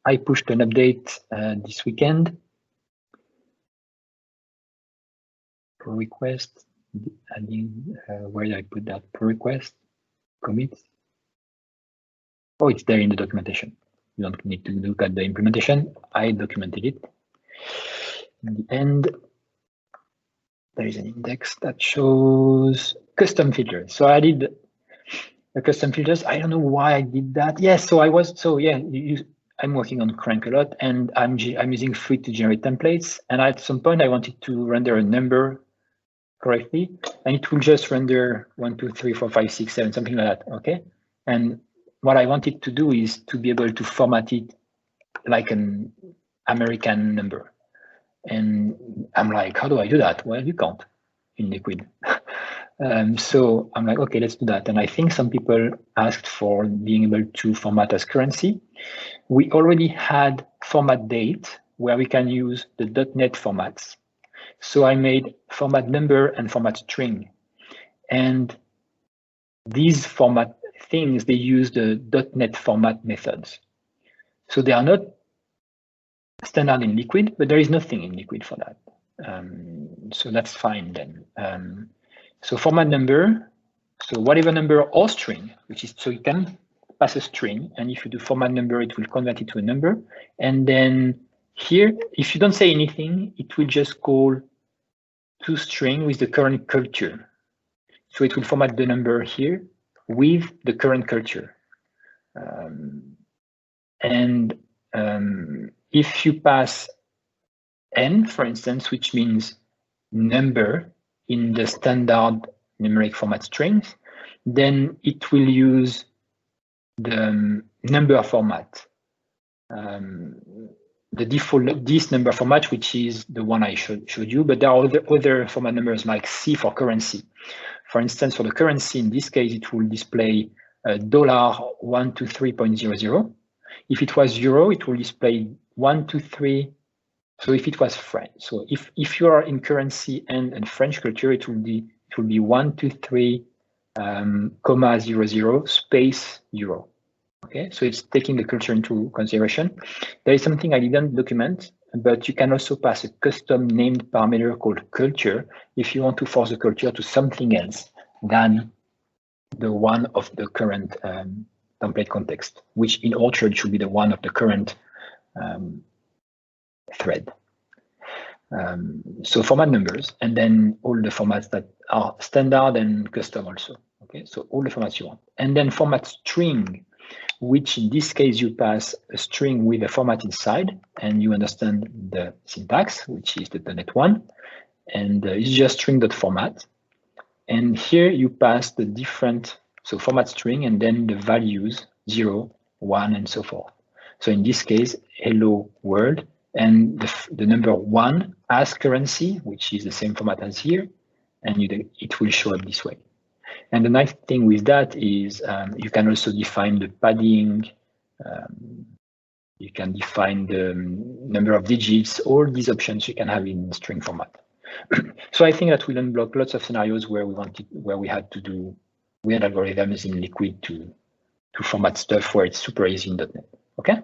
I pushed an update this weekend. Pull request, adding, where did I put that? Pull request, commit. Oh, it's there in the documentation. You don't need to look at the implementation. I documented it. In the end, there is an index that shows custom filters. So I did the custom filters. I don't know why I did that. Yes, so I'm working on Crank a lot, and I'm using Free to generate templates. And at some point, I wanted to render a number correctly, and it will just render 1, 2, 3, 4, 5, 6, 7, something like that. Okay. And what I wanted to do is to be able to format it like an American number. And I'm like, how do I do that? Well, you can't in Liquid. So I'm like, okay, let's do that. And I think some people asked for being able to format as currency. We already had format date where we can use the .NET formats. So I made format number and format string. And these format things, they use the .NET format methods. So they are not standard in Liquid, but there is nothing in Liquid for that. So that's fine then. So format number, so whatever number or string, which is, so you can pass a string, and if you do format number, it will convert it to a number. And then here, if you don't say anything, it will just call toString with the current culture. So it will format the number here with the current culture. If you pass n, for instance, which means number in the standard numeric format strings, then it will use the number format, the default this number format, which is the one I showed you, but there are other format numbers like C for currency. For instance, for the currency, in this case, it will display $123.00. If it was euro, it will display 123. So if it was French, so if you are in currency and French culture, it will be 123, comma 00 space euro. Okay, so it's taking the culture into consideration. There is something I didn't document, but you can also pass a custom named parameter called culture if you want to force the culture to something else than the one of the current template context, which in Orchard should be the one of the current thread. So format numbers, and then all the formats that are standard and custom also. Okay, so all the formats you want. And then format string, which in this case you pass a string with a format inside, and you understand the syntax, which is the .NET one, and it's just string.format. And here you pass the different, so format string, and then the values 0, 1, and so forth. So in this case, hello world, and the number 1 as currency, which is the same format as here, and it will show up this way. And the nice thing with that is you can also define the padding, you can define the number of digits, all these options you can have in string format. So I think that will unblock lots of scenarios where we had to do weird algorithms in Liquid to format stuff where it's super easy in .NET. Okay.